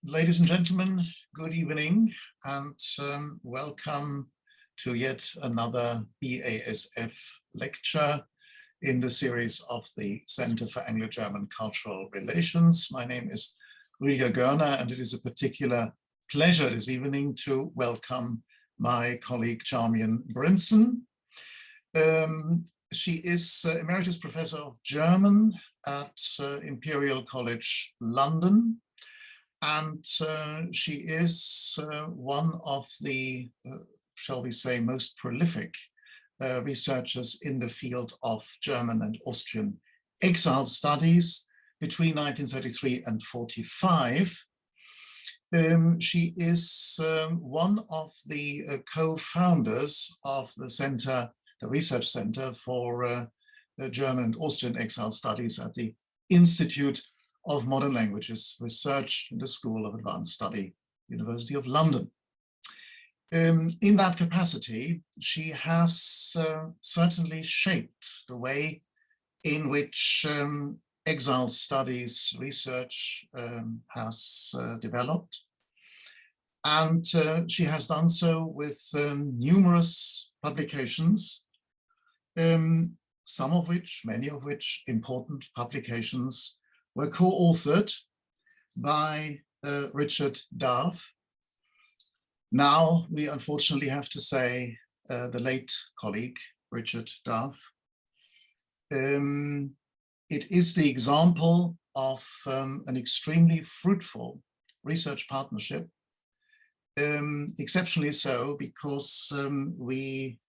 Ladies and gentlemen, good evening and welcome to yet another BASF lecture in the series of the Center for Anglo-German Cultural Relations. My name is Rüdiger Görner, and it is a particular pleasure this evening to welcome my colleague Charmian Brinson. She is Emeritus Professor of German at Imperial College London. And she is one of the, shall we say, most prolific researchers in the field of German and Austrian exile studies between 1933 and 45. She is one of the co-founders of the center, the Research Center for German and Austrian exile studies at the Institute of Modern Languages Research in the School of Advanced Study, University of London. In that capacity, she has certainly shaped the way in which exile studies research has developed. And she has done so with numerous publications, some of which, many of which, important publications were co-authored by Richard Dove. Now we unfortunately have to say the late colleague, Richard Dove. It is the example of an extremely fruitful research partnership, exceptionally so because we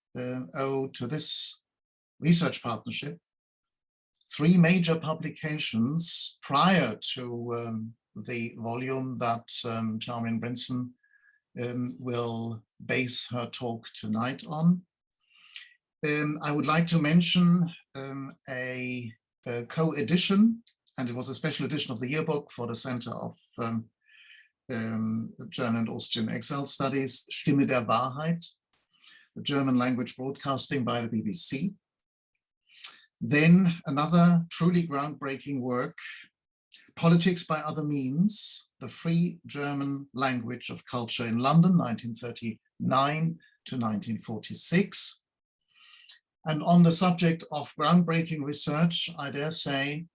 owe to this research partnership 3 major publications prior to the volume that Charmian Brinson will base her talk tonight on. I would like to mention a co-edition, and it was a special edition of the yearbook for the Center of German and Austrian Exile Studies, Stimme der Wahrheit, the German language broadcasting by the BBC. Then another truly groundbreaking work, Politics by Other Means, the Free German Language of Culture in London, 1939 to 1946. And on the subject of groundbreaking research, I dare say,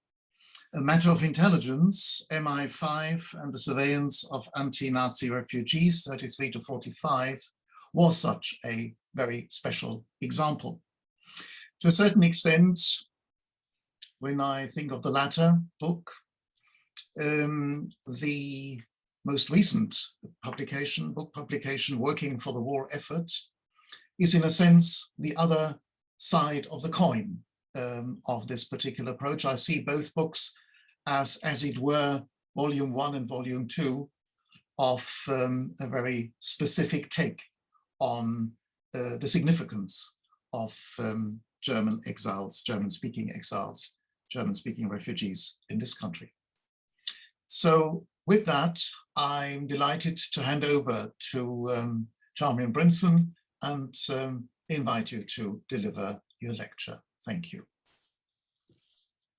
A Matter of Intelligence, MI5 and the Surveillance of Anti-Nazi Refugees, 33 to 45, was such a very special example. To a certain extent, when I think of the latter book, the most recent book publication, Working for the War Effort, is in a sense the other side of the coin of this particular approach. I see both books as it were, volume 1 and volume 2 of a very specific take on the significance of German exiles, German-speaking exiles, German-speaking refugees in this country. So with that, I'm delighted to hand over to Charmian Brinson and invite you to deliver your lecture. Thank you.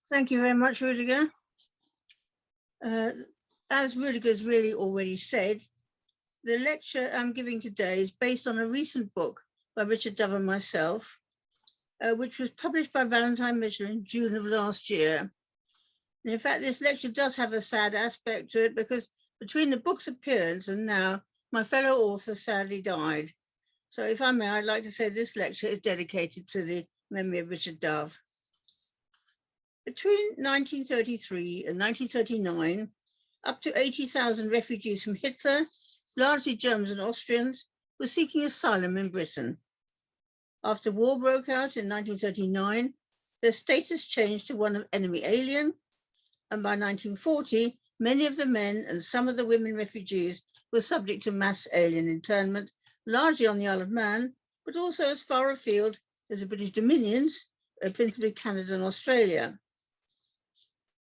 Thank you very much, Rüdiger. As Rüdiger's really already said, the lecture I'm giving today is based on a recent book by Richard Dove and myself, which was published by Valentine Mitchell in June of last year. And in fact, this lecture does have a sad aspect to it because between the book's appearance and now, my fellow author sadly died. So if I may, I'd like to say this lecture is dedicated to the memory of Richard Dove. Between 1933 and 1939, up to 80,000 refugees from Hitler, largely Germans and Austrians, were seeking asylum in Britain. After war broke out in 1939, their status changed to one of enemy alien, and by 1940, many of the men and some of the women refugees were subject to mass alien internment, largely on the Isle of Man, but also as far afield as the British Dominions, principally Canada and Australia.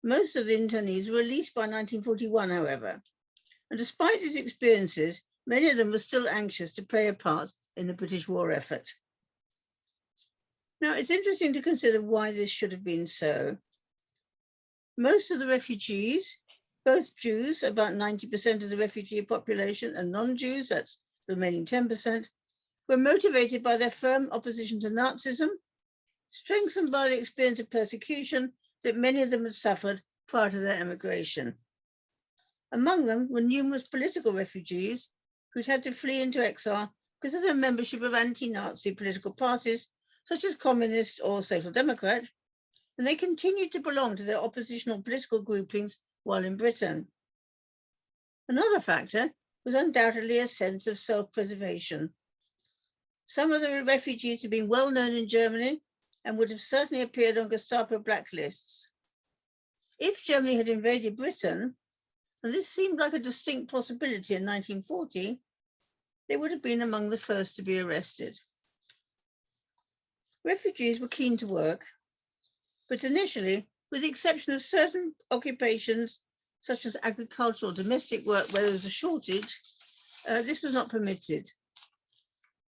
Most of the internees were released by 1941, however, and despite these experiences, many of them were still anxious to play a part in the British war effort. Now, it's interesting to consider why this should have been so. Most of the refugees Both Jews, about 90% of the refugee population, and non-Jews, that's the remaining 10%, were motivated by their firm opposition to Nazism, strengthened by the experience of persecution that many of them had suffered prior to their emigration. Among them were numerous political refugees who'd had to flee into exile because of their membership of anti-Nazi political parties, such as Communist or Social Democrat, and they continued to belong to their oppositional political groupings while in Britain. Another factor was undoubtedly a sense of self-preservation. Some of the refugees had been well known in Germany and would have certainly appeared on Gestapo blacklists. If Germany had invaded Britain, and this seemed like a distinct possibility in 1940, they would have been among the first to be arrested. Refugees were keen to work, but initially, with the exception of certain occupations such as agricultural or domestic work where there was a shortage, this was not permitted.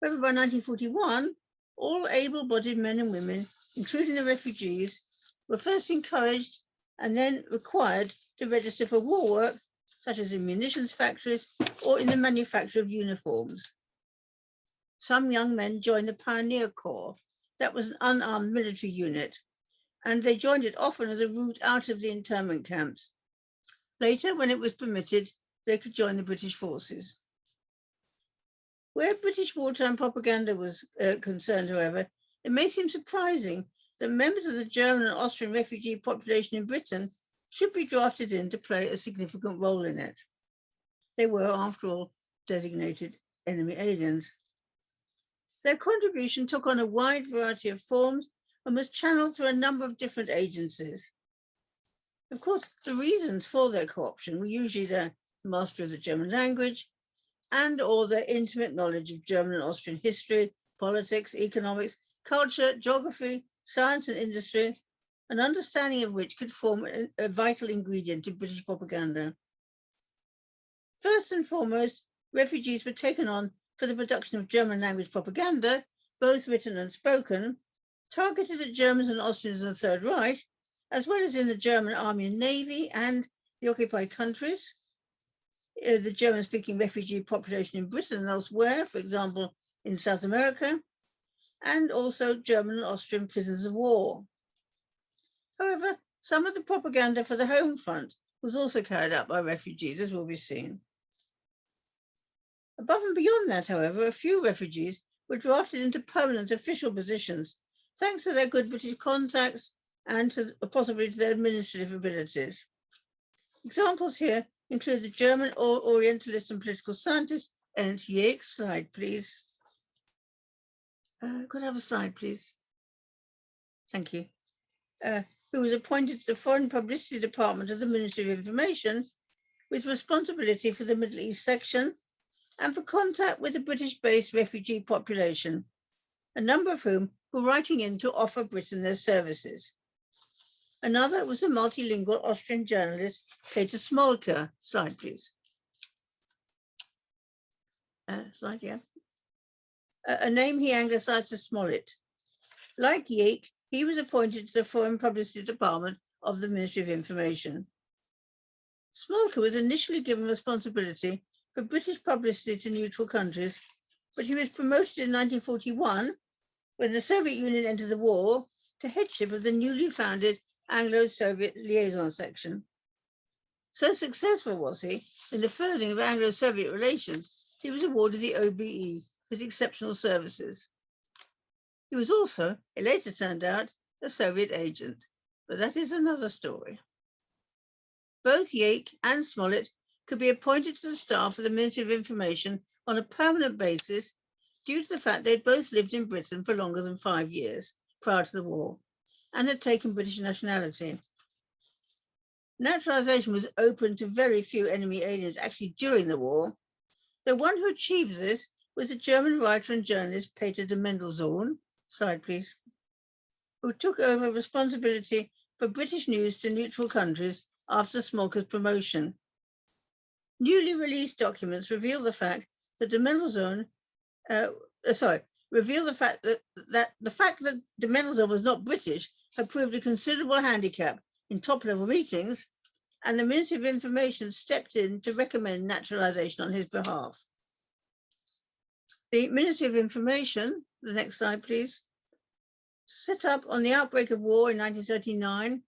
However, by 1941, all able-bodied men and women, including the refugees, were first encouraged and then required to register for war work, such as in munitions factories or in the manufacture of uniforms. Some young men joined the Pioneer Corps. That was an unarmed military unit, and they joined it often as a route out of the internment camps. Later, when it was permitted, they could join the British forces. Where British wartime propaganda was concerned, however, it may seem surprising that members of the German and Austrian refugee population in Britain should be drafted in to play a significant role in it. They were, after all, designated enemy aliens. Their contribution took on a wide variety of forms and was channeled through a number of different agencies. Of course, the reasons for their co-option were usually their mastery of the German language and or their intimate knowledge of German and Austrian history, politics, economics, culture, geography, science and industry, an understanding of which could form a vital ingredient in British propaganda. First and foremost, refugees were taken on for the production of German language propaganda, both written and spoken, targeted at Germans and Austrians in the Third Reich, as well as in the German Army and Navy and the occupied countries, the German-speaking refugee population in Britain and elsewhere, for example, in South America, and also German and Austrian prisoners of war. However, some of the propaganda for the home front was also carried out by refugees, as will be seen. Above and beyond that, however, a few refugees were drafted into permanent official positions, thanks to their good British contacts and possibly to their administrative abilities. Examples here include the German Orientalist and political scientist Ernst Jäckh. Slide, please. Could I have a slide, please? Thank you. Who was appointed to the Foreign Publicity Department of the Ministry of Information with responsibility for the Middle East section and for contact with the British-based refugee population, a number of whom were writing in to offer Britain their services. Another was a multilingual Austrian journalist, Peter Smolka. Slide, please. Slide, yeah. A name he anglicized as Smollett. Like Jäckh, he was appointed to the Foreign Publicity Department of the Ministry of Information. Smolka was initially given responsibility for British publicity to neutral countries, but he was promoted in 1941, when the Soviet Union entered the war, to headship of the newly founded Anglo-Soviet Liaison Section. So successful was he in the furthering of Anglo-Soviet relations, he was awarded the OBE for his exceptional services. He was also, it later turned out, a Soviet agent, but that is another story. Both Jäckh and Smollett could be appointed to the staff of the Ministry of Information on a permanent basis due to the fact they'd both lived in Britain for longer than 5 years prior to the war and had taken British nationality. Naturalization was open to very few enemy aliens actually during the war. The one who achieved this was the German writer and journalist Peter de Mendelssohn, slide please, who took over responsibility for British news to neutral countries after Smolka's promotion. Newly released documents reveal the fact that de Mendelssohn, reveal the fact that de Mendelssohn was not British had proved a considerable handicap in top-level meetings, and the Ministry of Information stepped in to recommend naturalization on his behalf. The Ministry of Information, the next slide please, set up on the outbreak of war in 1939,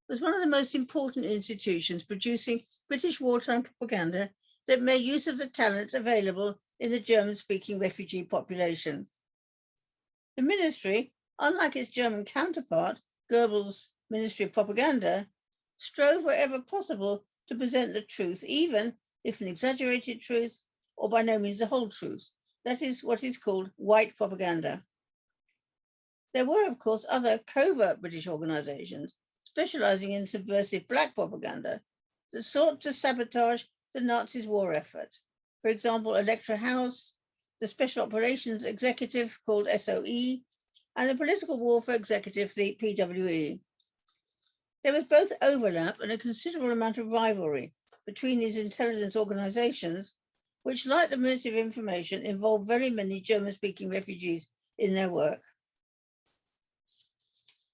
was one of the most important institutions producing British wartime propaganda that made use of the talents available in the German-speaking refugee population. The ministry, unlike its German counterpart, Goebbels' Ministry of Propaganda, strove wherever possible to present the truth, even if an exaggerated truth or by no means the whole truth. That is what is called white propaganda. There were, of course, other covert British organizations specializing in subversive black propaganda that sought to sabotage the Nazis' war effort. For example, Electra House, the Special Operations Executive called SOE, and the Political Warfare Executive, the PWE. There was both overlap and a considerable amount of rivalry between these intelligence organizations, which, like the Ministry of Information, involved very many German-speaking refugees in their work.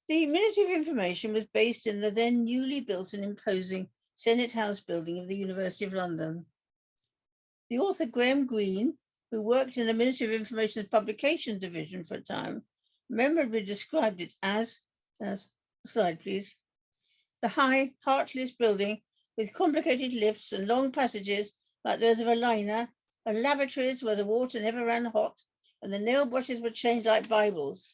The Ministry of Information was based in the then newly built and imposing Senate House building of the University of London. The author Graham Greene, who worked in the Ministry of Information's publication division for a time, memorably described it as slide please, the high, heartless building with complicated lifts and long passages like those of a liner, and lavatories where the water never ran hot, and the nail brushes were changed like Bibles.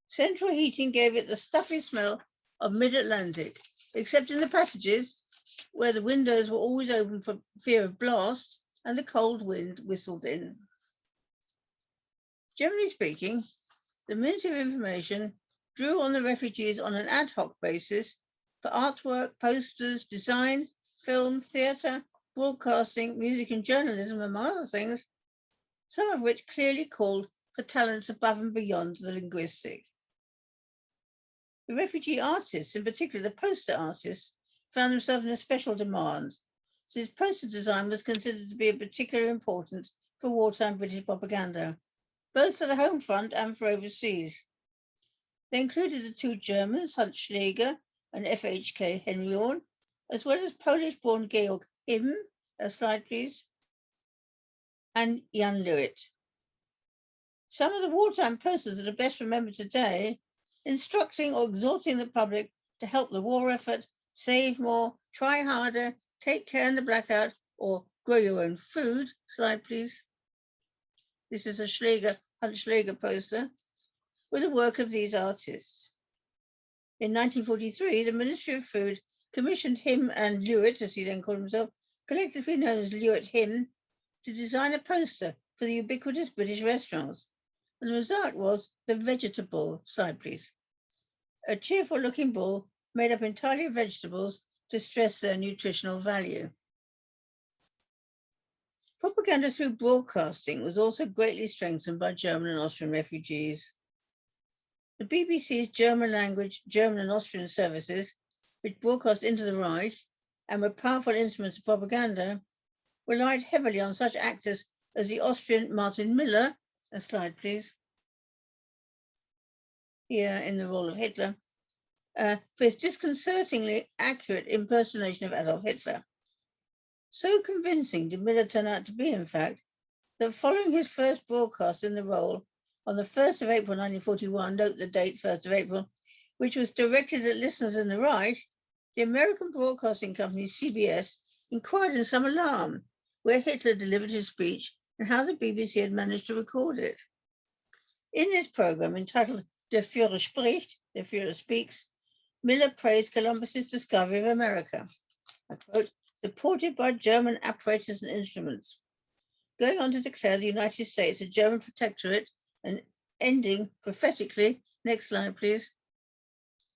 Central heating gave it the stuffy smell of mid-Atlantic, except in the passages where the windows were always open for fear of blast and the cold wind whistled in. Generally speaking, the Ministry of Information drew on the refugees on an ad hoc basis for artwork, posters, design, film, theatre, broadcasting, music and journalism, among other things, some of which clearly called for talents above and beyond the linguistic. The refugee artists, in particular the poster artists, found themselves in a special demand, since poster design was considered to be of particular importance for wartime British propaganda, both for the home front and for overseas. They included the two Germans, Hans Schläger and FHK Henry Orn, as well as Polish-born Georg Himm, a slide please, and Jan Lewitt. Some of the wartime posters that are best remembered today, instructing or exhorting the public to help the war effort, save more, try harder, take care in the blackout, or grow your own food. Slide, please. This is a Hans Schläger poster with the work of these artists. In 1943, the Ministry of Food commissioned him and Lewitt, as he then called himself, collectively known as Lewitt-Himm, to design a poster for the ubiquitous British restaurants. And the result was the vegetable, slide please, a cheerful-looking bull made up entirely of vegetables to stress their nutritional value. Propaganda through broadcasting was also greatly strengthened by German and Austrian refugees. The BBC's German language, German and Austrian services, which broadcast into the Reich and were powerful instruments of propaganda, relied heavily on such actors as the Austrian Martin Miller, a slide please, here in the role of Hitler, for his disconcertingly accurate impersonation of Adolf Hitler. So convincing did Miller turn out to be, in fact, that following his first broadcast in the role on the 1st of April 1941, note the date, 1st of April, which was directed at listeners in the Reich, the American Broadcasting Company, CBS, inquired in some alarm where Hitler delivered his speech and how the BBC had managed to record it. In this program, entitled Der Führer spricht, the Führer speaks, Miller praised Columbus's discovery of America, I quote, supported by German apparatus and instruments, going on to declare the United States a German protectorate and ending prophetically, next slide please.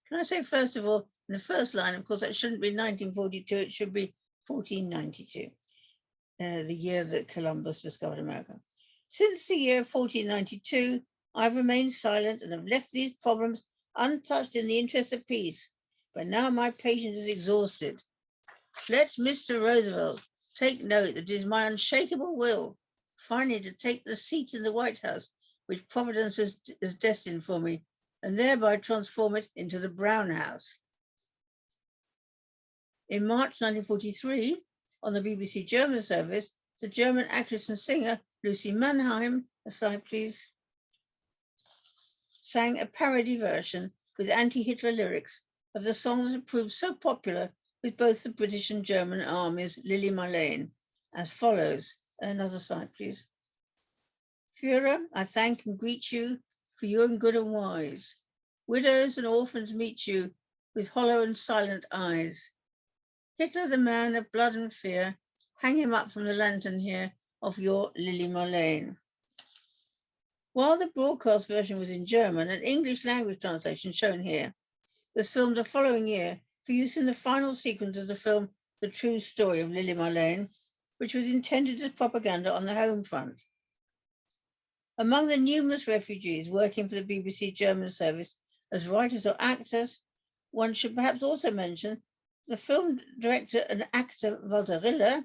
Can I say first of all, in the first line, of course, that shouldn't be 1942, it should be 1492, the year that Columbus discovered America. Since the year 1492, I've remained silent and have left these problems untouched in the interest of peace, but now my patience is exhausted. Let Mr. Roosevelt take note that it is my unshakable will finally to take the seat in the White House which Providence is destined for me, and thereby transform it into the Brown House. In March 1943, on the BBC German service, the German actress and singer Lucy Mannheim, a slide please, sang a parody version with anti-Hitler lyrics of the song that had proved so popular with both the British and German armies, Lili Marleen, as follows. Another slide, please. Führer, I thank and greet you, for you are good and wise. Widows and orphans meet you with hollow and silent eyes. Hitler, the man of blood and fear, hang him up from the lantern here of your Lili Marleen. While the broadcast version was in German, an English language translation shown here was filmed the following year for use in the final sequence of the film The True Story of Lili Marleen, which was intended as propaganda on the home front. Among the numerous refugees working for the BBC German service as writers or actors, one should perhaps also mention the film director and actor Walter Riller,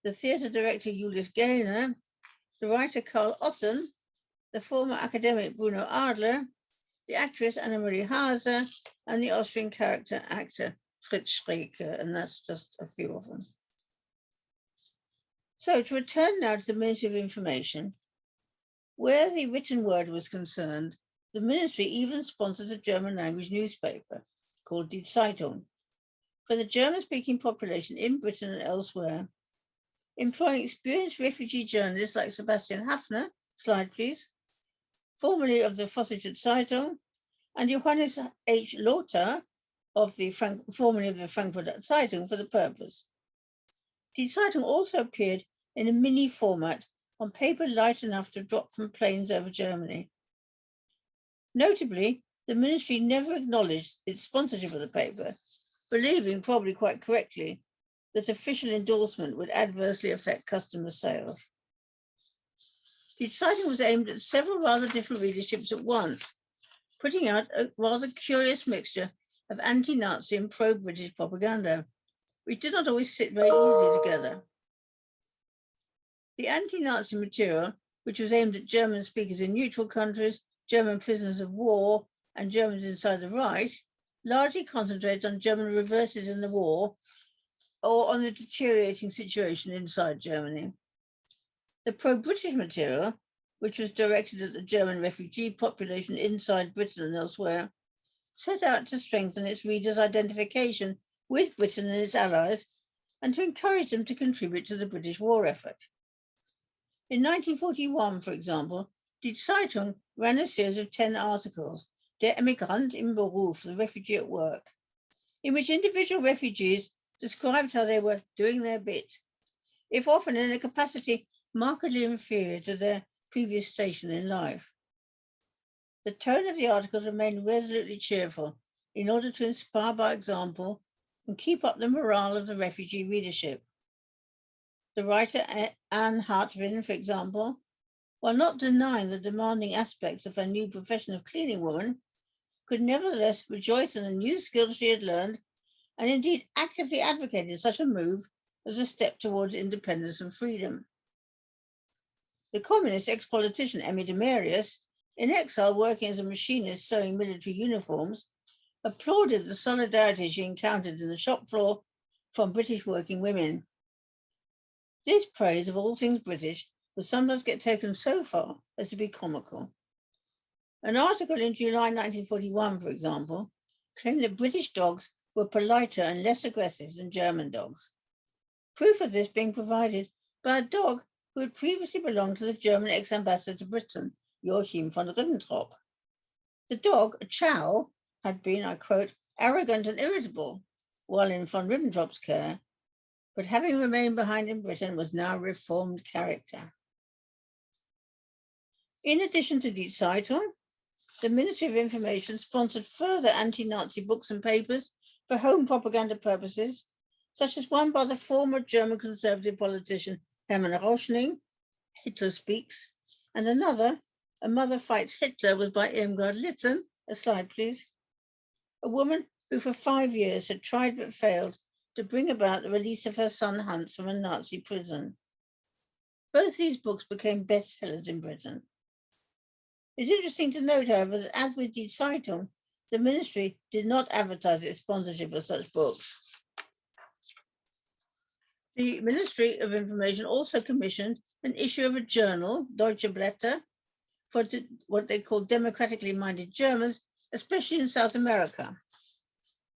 the theatre director Julius Gellner, the writer Karl Otten, the former academic Bruno Adler, the actress Annemarie Hase, and the Austrian character actor Fritz Schreker, and that's just a few of them. So to return now to the Ministry of Information, where the written word was concerned, the ministry even sponsored a German language newspaper called Die Zeitung for the German-speaking population in Britain and elsewhere, employing experienced refugee journalists like Sebastian Hafner, slide please, formerly of the Vossische Zeitung, and Johannes H. Lothar, formerly of the Frankfurter Zeitung, for the purpose. Die Zeitung also appeared in a mini format on paper light enough to drop from planes over Germany. Notably, the ministry never acknowledged its sponsorship of the paper, believing, probably quite correctly, that official endorsement would adversely affect customer sales. The Zeitung was aimed at several rather different readerships at once, putting out a rather curious mixture of anti-Nazi and pro-British propaganda, which did not always sit very easily together. The anti-Nazi material, which was aimed at German speakers in neutral countries, German prisoners of war, and Germans inside the Reich, largely concentrated on German reverses in the war or on the deteriorating situation inside Germany. The pro-British material, which was directed at the German refugee population inside Britain and elsewhere, set out to strengthen its readers' identification with Britain and its allies and to encourage them to contribute to the British war effort. In 1941, for example, Die Zeitung ran a series of 10 articles, Der Emigrant im Beruf, the refugee at work, in which individual refugees described how they were doing their bit, if often in a capacity markedly inferior to their previous station in life. The tone of the articles remained resolutely cheerful in order to inspire by example and keep up the morale of the refugee readership. The writer Anne Hartvin, for example, while not denying the demanding aspects of her new profession of cleaning woman, could nevertheless rejoice in the new skills she had learned and indeed actively advocated such a move as a step towards independence and freedom. The communist ex-politician Emmy Demarius, in exile working as a machinist sewing military uniforms, applauded the solidarity she encountered in the shop floor from British working women. This praise of all things British would sometimes get taken so far as to be comical. An article in July 1941, for example, claimed that British dogs were politer and less aggressive than German dogs. Proof of this being provided by a dog who had previously belonged to the German ex-ambassador to Britain, Joachim von Ribbentrop. The dog, a Chow, had been, I quote, arrogant and irritable while in von Ribbentrop's care, but having remained behind in Britain was now a reformed character. In addition to Die Zeitung, the Ministry of Information sponsored further anti-Nazi books and papers for home propaganda purposes, such as one by the former German conservative politician Hermann Rauschning, Hitler Speaks, and another, A Mother Fights Hitler, was by Irmgard Litten, a slide please, a woman who for 5 years had tried but failed to bring about the release of her son Hans from a Nazi prison. Both these books became bestsellers in Britain. It's interesting to note, however, that as with Die Zeitung, the ministry did not advertise its sponsorship of such books. The Ministry of Information also commissioned an issue of a journal, Deutsche Blätter, for what they call democratically minded Germans, especially in South America,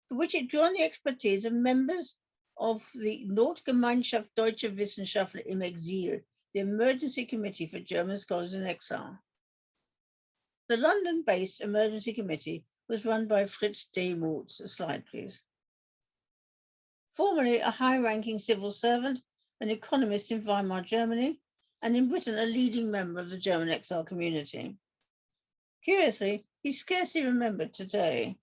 for which it drew on the expertise of members of the Notgemeinschaft Deutsche Wissenschaftler im Exil, the Emergency Committee for German Scholars in Exile. The London-based Emergency Committee was run by Fritz Demuth. A slide, please. Formerly a high-ranking civil servant, an economist in Weimar, Germany, and in Britain a leading member of the German exile community. Curiously, he's scarcely remembered today.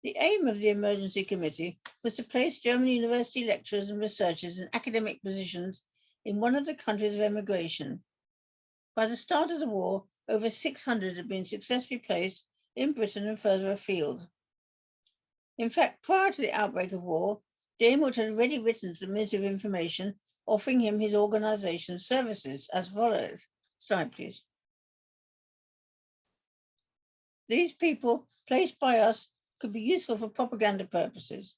The aim of the Emergency Committee was to place German university lecturers and researchers in academic positions in one of the countries of emigration. By the start of the war, over 600 had been successfully placed in Britain and further afield. In fact, prior to the outbreak of war, Demuth had already written to the Ministry of Information offering him his organization's services as follows. Slide, please. These people placed by us could be useful for propaganda purposes.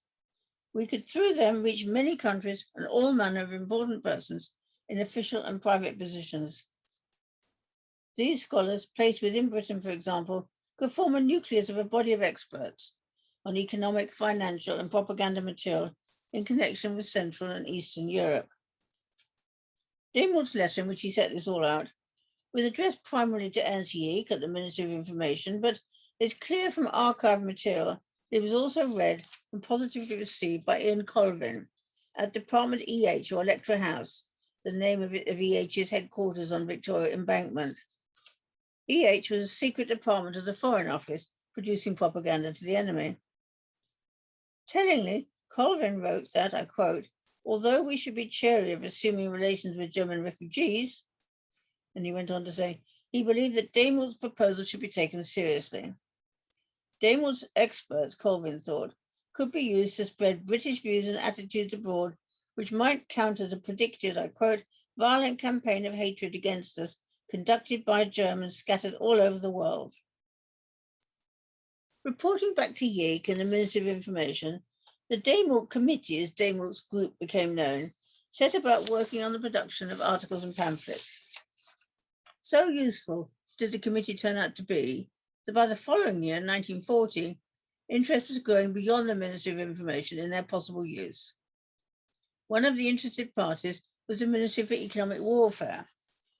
We could through them reach many countries and all manner of important persons in official and private positions. These scholars placed within Britain, for example, could form a nucleus of a body of experts on economic, financial, and propaganda material in connection with Central and Eastern Europe. Demuth's letter, in which he set this all out, was addressed primarily to Ernst Jäcke at the Ministry of Information, but it's clear from archived material that it was also read and positively received by Ian Colvin at Department EH, or Electoral House, the name of EH's headquarters on Victoria Embankment. EH was a secret department of the Foreign Office producing propaganda to the enemy. Tellingly, Colvin wrote that, I quote, although we should be chary of assuming relations with German refugees, and he went on to say, he believed that Demuth's proposal should be taken seriously. Demuth's experts, Colvin thought, could be used to spread British views and attitudes abroad, which might counter the predicted, I quote, violent campaign of hatred against us conducted by Germans scattered all over the world. Reporting back to Jäcke and the Ministry of Information, the Demuth Committee, as Demuth's group became known, set about working on the production of articles and pamphlets. So useful did the committee turn out to be that by the following year, 1940, interest was growing beyond the Ministry of Information in their possible use. One of the interested parties was the Ministry for Economic Warfare,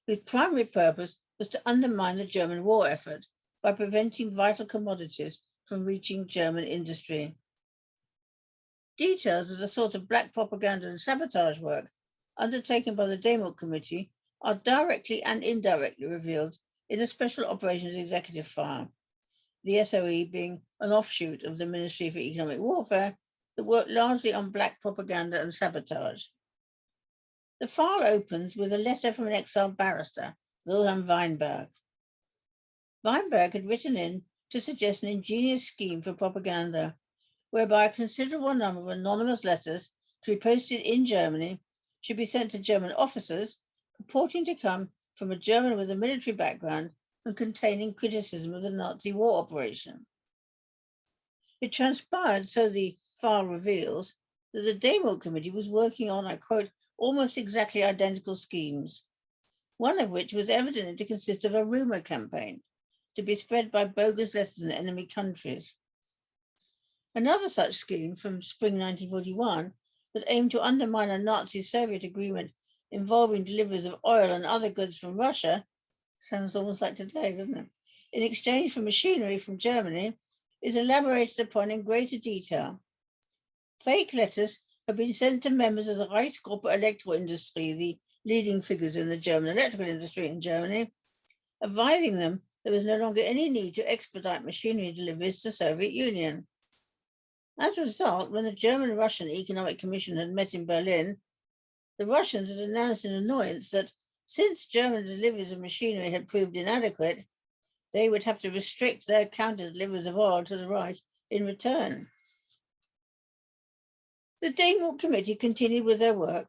whose primary purpose was to undermine the German war effort by preventing vital commodities from reaching German industry. Details of the sort of black propaganda and sabotage work undertaken by the Demuth Committee are directly and indirectly revealed in a Special Operations Executive File, the SOE being an offshoot of the Ministry for Economic Warfare that worked largely on black propaganda and sabotage. The file opens with a letter from an exiled barrister, Wilhelm Weinberg. Weinberg had written in to suggest an ingenious scheme for propaganda, whereby a considerable number of anonymous letters to be posted in Germany should be sent to German officers purporting to come from a German with a military background and containing criticism of the Nazi war operation. It transpired, so the file reveals, that the Demuth Committee was working on, I quote, almost exactly identical schemes, one of which was evidently to consist of a rumor campaign to be spread by bogus letters in enemy countries. Another such scheme from spring 1941 that aimed to undermine a Nazi-Soviet agreement involving deliveries of oil and other goods from Russia, sounds almost like today, doesn't it, in exchange for machinery from Germany, is elaborated upon in greater detail. Fake letters have been sent to members of the Reichsgruppe Elektroindustrie, the leading figures in the German electrical industry in Germany, advising them there was no longer any need to expedite machinery deliveries to the Soviet Union. As a result, when the German-Russian Economic Commission had met in Berlin, the Russians had announced in annoyance that since German deliveries of machinery had proved inadequate, they would have to restrict their counter deliveries of oil to the Reich in return. The Demuth Committee continued with their work,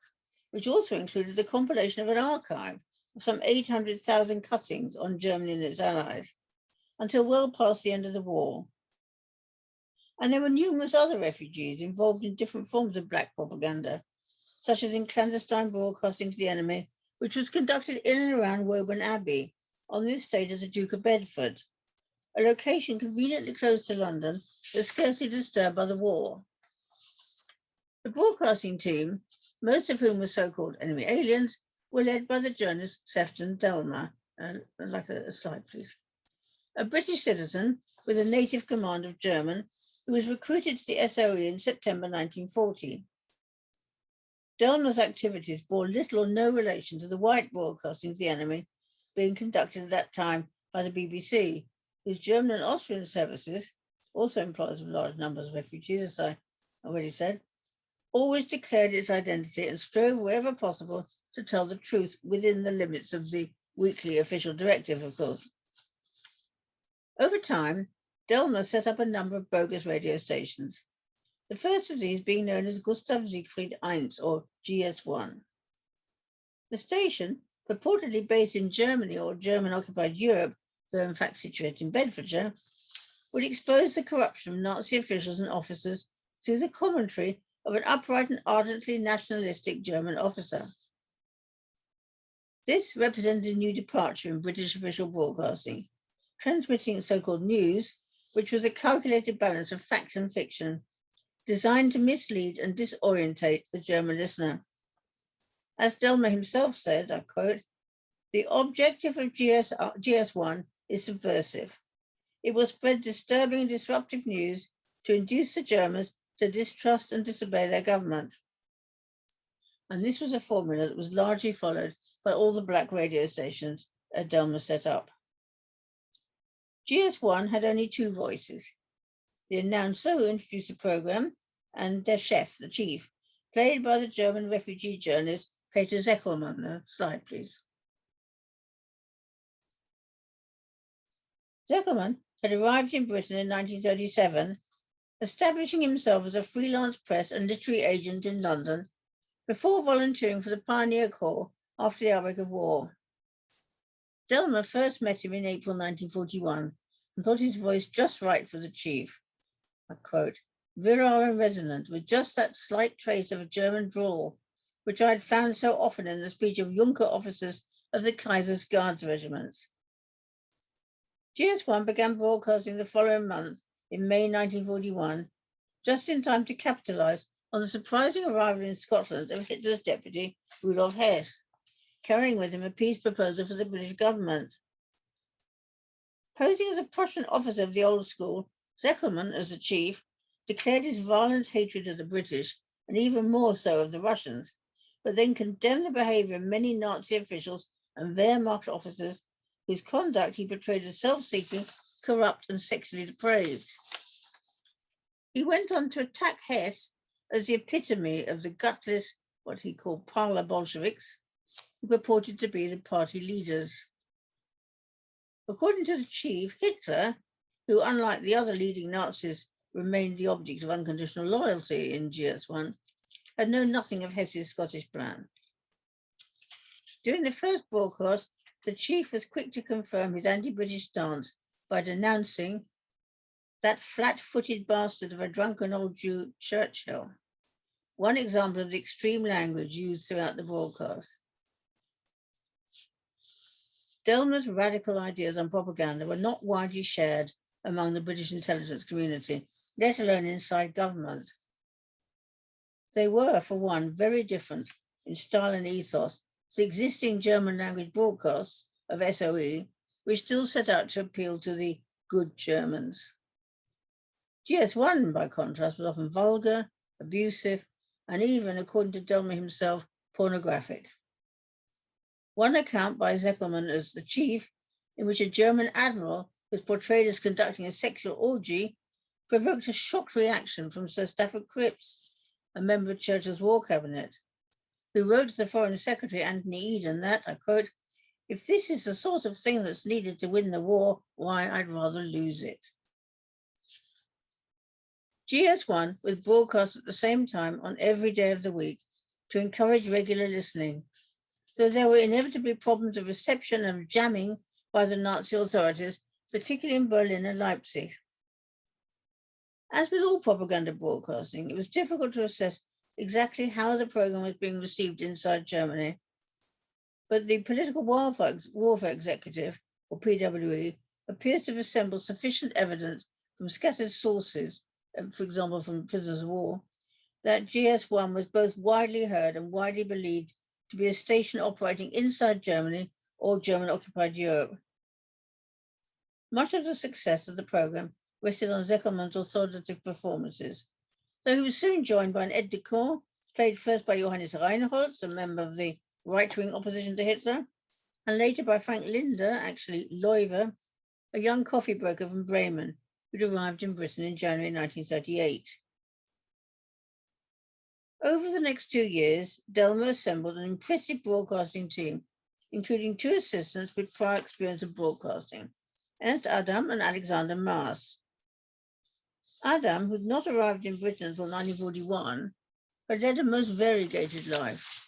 which also included the compilation of an archive of some 800,000 cuttings on Germany and its allies, until well past the end of the war. And there were numerous other refugees involved in different forms of black propaganda, such as in clandestine broadcasting to the enemy, which was conducted in and around Woburn Abbey on the estate of the Duke of Bedford, a location conveniently close to London but scarcely disturbed by the war. The broadcasting team, most of whom were so-called enemy aliens, were led by the journalist Sefton Delmer. Like a slide, please. A British citizen with a native command of German who was recruited to the SOE in September 1940. Delmer's activities bore little or no relation to the white broadcasting to the enemy being conducted at that time by the BBC, whose German and Austrian services, also employers of large numbers of refugees, as I already said, always declared its identity and strove wherever possible to tell the truth within the limits of the weekly official directive, of course. Over time, Delmer set up a number of bogus radio stations, the first of these being known as Gustav Siegfried I, or GS1. The station, purportedly based in Germany or German-occupied Europe, though in fact situated in Bedfordshire, would expose the corruption of Nazi officials and officers through the commentary of an upright and ardently nationalistic German officer. This represented a new departure in British official broadcasting, transmitting so-called news, which was a calculated balance of fact and fiction, designed to mislead and disorientate the German listener. As Delmer himself said, I quote, "The objective of GS1 is subversive. It will spread disturbing and disruptive news to induce the Germans to distrust and disobey their government." And this was a formula that was largely followed by all the black radio stations Delmer set up. GS1 had only two voices: the announcer who introduced the program and der Chef, the chief, played by the German refugee journalist Peter Zeckelmann. Slide, please. Zeckelmann had arrived in Britain in 1937, establishing himself as a freelance press and literary agent in London before volunteering for the Pioneer Corps after the outbreak of war. Delmer first met him in April 1941 and thought his voice just right for the chief. I quote, "Virile and resonant, with just that slight trace of a German drawl, which I had found so often in the speech of Junker officers of the Kaiser's Guards regiments." GS1 began broadcasting the following month, in May 1941, just in time to capitalize on the surprising arrival in Scotland of Hitler's deputy, Rudolf Hess, carrying with him a peace proposal for the British government. Posing as a Prussian officer of the old school, Zeckelmann, as the chief, declared his violent hatred of the British, and even more so of the Russians, but then condemned the behavior of many Nazi officials and Wehrmacht officers whose conduct he portrayed as self-seeking, corrupt, and sexually depraved. He went on to attack Hess as the epitome of the gutless, what he called parlor Bolsheviks, who purported to be the party leaders. According to the chief, Hitler, who unlike the other leading Nazis remained the object of unconditional loyalty in GS1, had known nothing of Hess's Scottish plan. During the first broadcast, the chief was quick to confirm his anti-British stance by denouncing that flat-footed bastard of a drunken old Jew, Churchill, one example of the extreme language used throughout the broadcast. Delmer's radical ideas on propaganda were not widely shared among the British intelligence community, let alone inside government. They were, for one, very different in style and ethos to existing German language broadcasts of SOE, which still set out to appeal to the good Germans. GS1, by contrast, was often vulgar, abusive, and even, according to Delmer himself, pornographic. One account by Zeckelmann as the chief, in which a German admiral was portrayed as conducting a sexual orgy, provoked a shocked reaction from Sir Stafford Cripps, a member of Churchill's war cabinet, who wrote to the Foreign Secretary, Anthony Eden, that, I quote, "If this is the sort of thing that's needed to win the war, why, I'd rather lose it." GS1 was broadcast at the same time on every day of the week to encourage regular listening, though there were inevitably problems of reception and jamming by the Nazi authorities, particularly in Berlin and Leipzig. As with all propaganda broadcasting, it was difficult to assess exactly how the program was being received inside Germany. But the Political Warfare Executive, or PWE, appears to have assembled sufficient evidence from scattered sources, for example, from prisoners of war, that GS-1 was both widely heard and widely believed to be a station operating inside Germany or German-occupied Europe. Much of the success of the program rested on Zeckermann's authoritative performances, though he was soon joined by an aide de camp, played first by Johannes Reinholz, a member of the right-wing opposition to Hitler, and later by Frank Linder, actually Leuwe, a young coffee broker from Bremen, who'd arrived in Britain in January 1938. Over the next 2 years, Delmer assembled an impressive broadcasting team, including 2 assistants with prior experience of broadcasting, Ernst Adam and Alexander Maas. Adam, who'd not arrived in Britain until 1941, had led a most variegated life.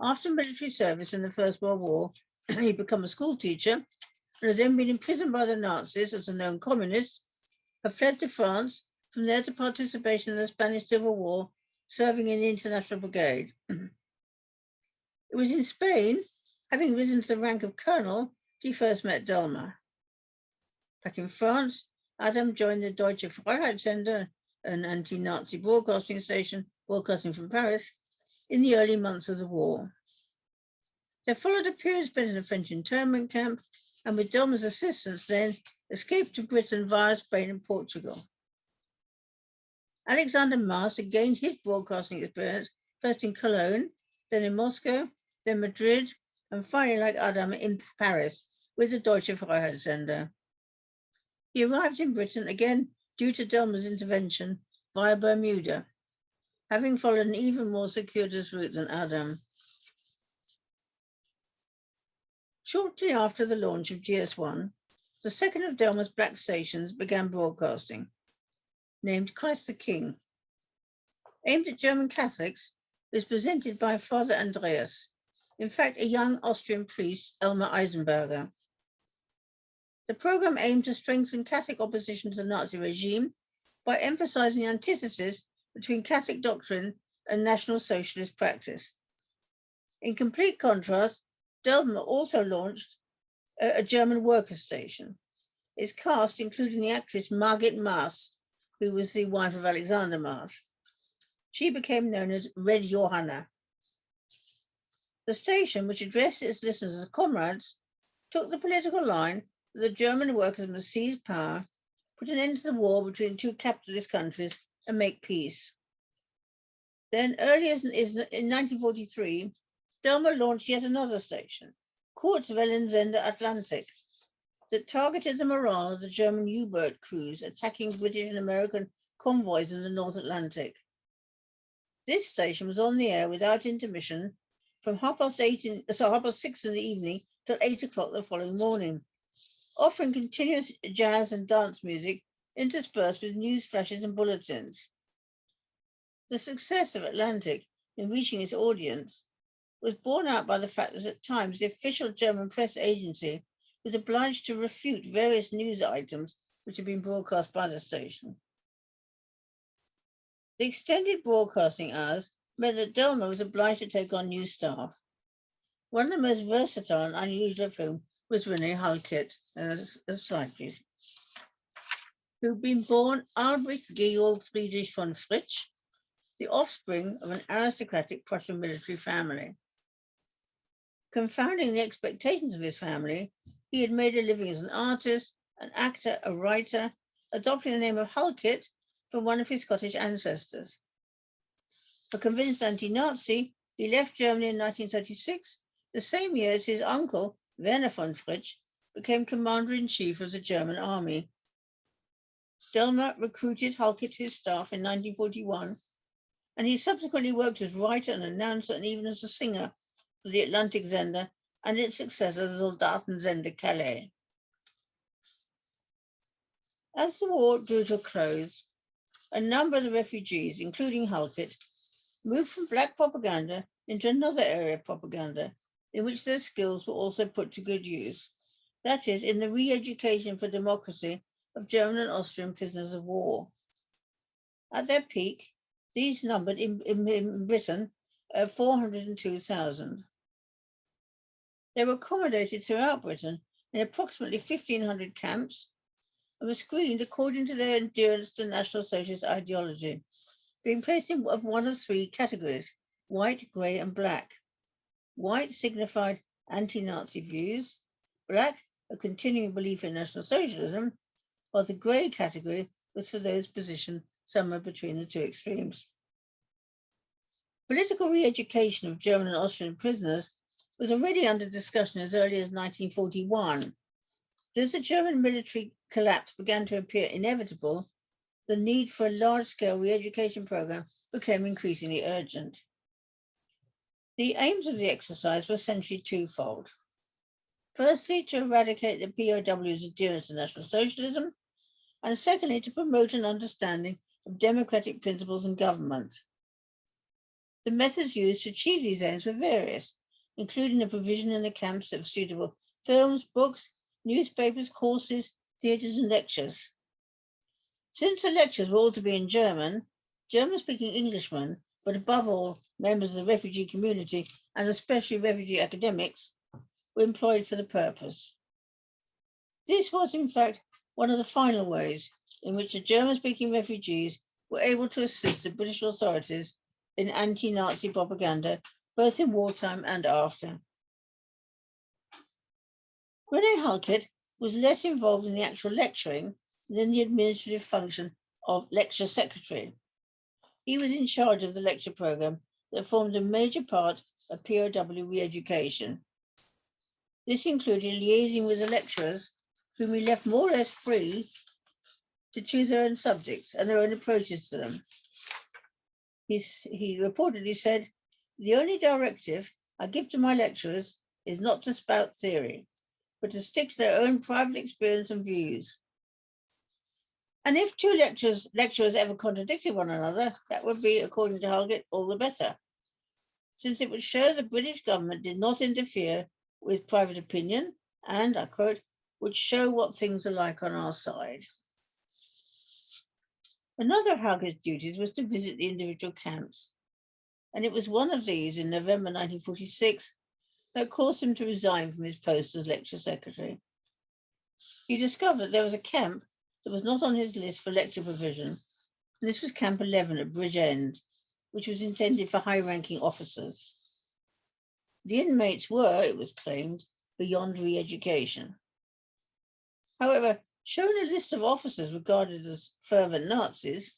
After military service in the First World War, he'd become a school teacher and had then been imprisoned by the Nazis as a known communist, had fled to France, from there to participation in the Spanish Civil War, serving in the International Brigade. It was in Spain, having risen to the rank of colonel, that he first met Delmer. Back in France, Adam joined the Deutsche Freiheitssender, an anti-Nazi broadcasting station broadcasting from Paris, in the early months of the war. There followed a period spent in a French internment camp, and with Delmer's assistance then, escaped to Britain via Spain and Portugal. Alexander Maas had gained his broadcasting experience first in Cologne, then in Moscow, then Madrid, and finally, like Adam, in Paris with the Deutsche Freiheitssender. He arrived in Britain again due to Delmer's intervention via Bermuda, having followed an even more circuitous route than Adam. Shortly after the launch of GS-1, the second of Delmer's black stations began broadcasting, named Christ the King. Aimed at German Catholics, it was presented by Father Andreas, in fact a young Austrian priest, Elmer Eisenberger. The program aimed to strengthen Catholic opposition to the Nazi regime by emphasizing the antithesis between Catholic doctrine and National Socialist practice. In complete contrast, Delmer also launched a German worker station. Its cast including the actress Margit Maas, who was the wife of Alexander Maas. She became known as Red Johanna. The station, which addressed its listeners as comrades, took the political line that the German workers must seize power, put an end to the war between 2 capitalist countries, and make peace. Then, earlier in 1943, Delmer launched yet another station, Kurzwellensender Atlantic, that targeted the morale of the German U-boat crews attacking British and American convoys in the North Atlantic. This station was on the air without intermission from 6:30 in the evening till 8 o'clock the following morning, offering continuous jazz and dance music interspersed with news flashes and bulletins. The success of Atlantic in reaching its audience was borne out by the fact that at times the official German press agency was obliged to refute various news items which had been broadcast by the station. The extended broadcasting hours meant that Delmer was obliged to take on new staff. One of the most versatile and unusual of whom was René Halkett, a slide please, who'd been born Albrecht Georg Friedrich von Fritsch, the offspring of an aristocratic Prussian military family. Confounding the expectations of his family, he had made a living as an artist, an actor, a writer, adopting the name of Halkett from one of his Scottish ancestors. A convinced anti-Nazi, he left Germany in 1936, the same year as his uncle, Werner von Fritsch, became commander-in-chief of the German army. Delmer recruited Halkett to his staff in 1941, and he subsequently worked as writer and announcer and even as a singer for the Atlantic Sender and its successor, the Soldatensender Calais. As the war drew to a close, a number of the refugees, including Halkett, moved from black propaganda into another area of propaganda in which their skills were also put to good use, that is, in the re-education for democracy of German and Austrian prisoners of war. At their peak, These numbered in Britain 402,000. They were accommodated throughout Britain in approximately 1,500 camps and were screened according to their adherence to National Socialist ideology, being placed in one of three categories: white, grey, and black. White signified anti-Nazi views, black a continuing belief in National Socialism, while the grey category was for those positioned somewhere between the two extremes. Political re-education of German and Austrian prisoners was already under discussion as early as 1941. But as the German military collapse began to appear inevitable, the need for a large-scale re-education program became increasingly urgent. The aims of the exercise were essentially twofold. Firstly, to eradicate the POW's adherence to National Socialism, and secondly, to promote an understanding of democratic principles in government. The methods used to achieve these aims were various, including the provision in the camps of suitable films, books, newspapers, courses, theatres, and lectures. Since the lectures were all to be in German, German-speaking Englishmen, but above all, members of the refugee community, and especially refugee academics, were employed for the purpose. This was, in fact, one of the final ways in which the German-speaking refugees were able to assist the British authorities in anti-Nazi propaganda, both in wartime and after. René Halkett was less involved in the actual lecturing than the administrative function of lecture secretary. He was in charge of the lecture program that formed a major part of POW re-education. This included liaising with the lecturers, whom he left more or less free to choose their own subjects and their own approaches to them. He reportedly said, "The only directive I give to my lecturers is not to spout theory, but to stick to their own private experience and views." And if two lecturers ever contradicted one another, that would be, according to Halkett, all the better, since it would show the British government did not interfere with private opinion and, I quote, would show what things are like on our side. Another of Halkett's duties was to visit the individual camps, and it was one of these in November 1946 that caused him to resign from his post as lecture secretary. He discovered there was a camp that was not on his list for lecture provision. This was Camp 11 at Bridgend, which was intended for high-ranking officers. The inmates were, it was claimed, beyond re-education. However, shown a list of officers regarded as fervent Nazis,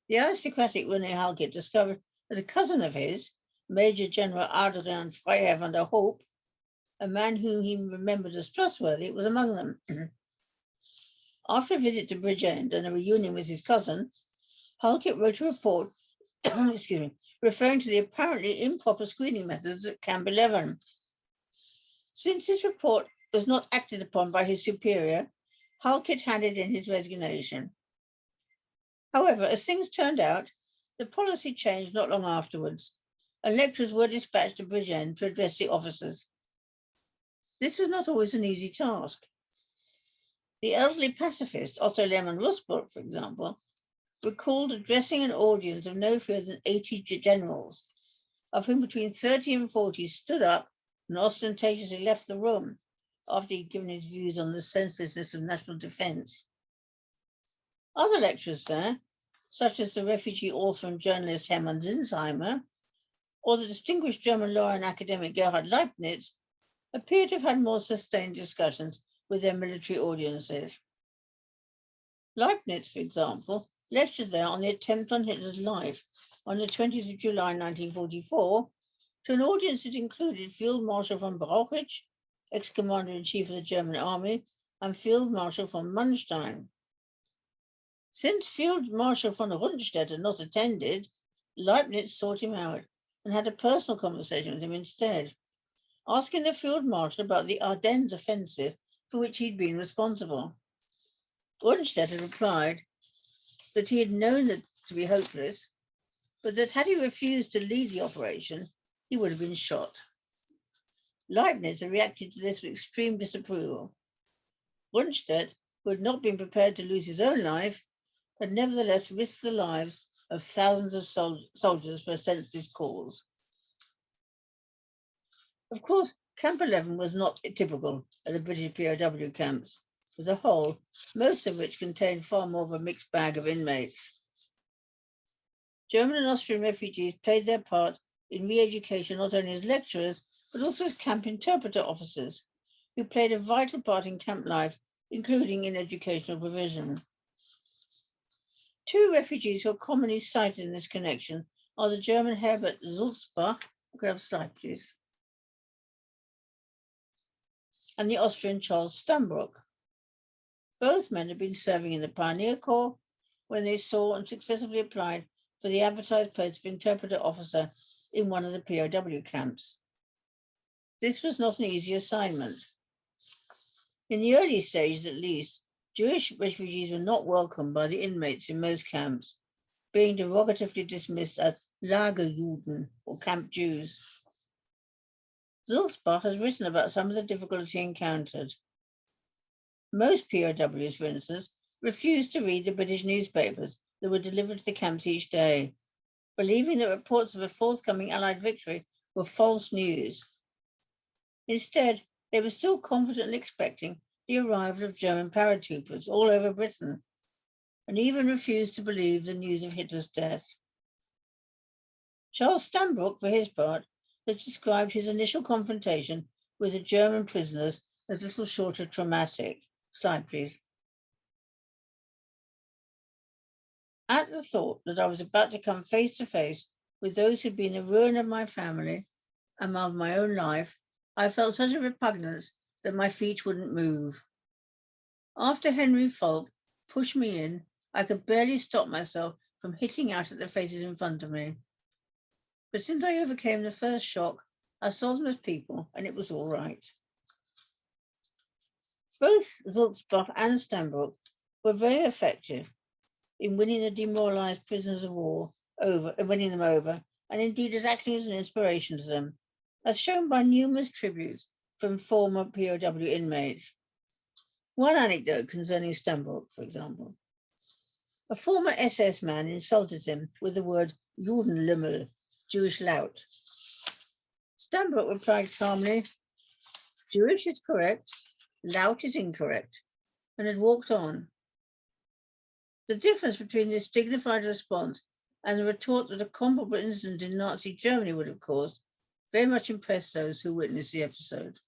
the aristocratic René Halkett discovered that a cousin of his, Major General Adrian Freiherr van der Hoop, a man whom he remembered as trustworthy, was among them. After a visit to Bridgend and a reunion with his cousin, Halkett wrote a report referring to the apparently improper screening methods at Camp 11. Since his report was not acted upon by his superior, Halkett handed in his resignation. However, as things turned out, the policy changed not long afterwards, and lecturers were dispatched to Bridgend to address the officers. This was not always an easy task. The elderly pacifist Otto Lehmann-Russbrook, for example, recalled addressing an audience of no fewer than 80 generals, of whom between 30 and 40 stood up and ostentatiously left the room after he'd given his views on the senselessness of national defense. Other lecturers there, such as the refugee author and journalist Hermann Zinsheimer, or the distinguished German lawyer and academic Gerhard Leibniz, appear to have had more sustained discussions with their military audiences. Leibniz, for example, lectured there on the attempt on Hitler's life on the 20th of July 1944 to an audience that included Field Marshal von Brauchitsch, ex-commander-in-chief of the German army, and Field Marshal von Manstein. Since Field Marshal von Rundstedt had not attended, Leibniz sought him out and had a personal conversation with him instead, asking the Field Marshal about the Ardennes offensive for which he'd been responsible. Rundstedt had replied that he had known it to be hopeless, but that had he refused to lead the operation, he would have been shot. Leibniz had reacted to this with extreme disapproval. Rundstedt, who had not been prepared to lose his own life, had nevertheless risked the lives of thousands of soldiers for a senseless cause. Of course, Camp 11 was not typical of the British POW camps as a whole, most of which contained far more of a mixed bag of inmates. German and Austrian refugees played their part in re-education not only as lecturers, but also as camp interpreter officers, who played a vital part in camp life, including in educational provision. Two refugees who are commonly cited in this connection are the German Herbert Sulzbach, could I have a slide, please, and the Austrian Charles Stambrook. Both men had been serving in the Pioneer Corps when they saw and successfully applied for the advertised post of interpreter officer in one of the POW camps. This was not an easy assignment. In the early stages, at least, Jewish refugees were not welcomed by the inmates in most camps, being derogatively dismissed as Lagerjuden, or camp Jews. Sulzbach has written about some of the difficulty encountered. Most POWs, for instance, refused to read the British newspapers that were delivered to the camps each day, believing that reports of a forthcoming Allied victory were false news. Instead, they were still confidently expecting the arrival of German paratroopers all over Britain, and even refused to believe the news of Hitler's death. Charles Stambrook, for his part, has described his initial confrontation with the German prisoners as little short of traumatic. Slide, please. At the thought that I was about to come face to face with those who'd been the ruin of my family and of my own life, I felt such a repugnance that my feet wouldn't move. After Henry Falk pushed me in, I could barely stop myself from hitting out at the faces in front of me. But since I overcame the first shock, I saw them as people, and it was all right. Both Sulzbach and Stambrook were very effective in winning the demoralized prisoners of war over, and indeed as acting as an inspiration to them, as shown by numerous tributes from former POW inmates. One anecdote concerning Stambrook, for example. A former SS man insulted him with the word Judenlümmel, Jewish lout. Stambrook replied calmly, "Jewish is correct, lout is incorrect," and had walked on. The difference between this dignified response and the retort that a comparable incident in Nazi Germany would have caused very much impressed those who witnessed the episode.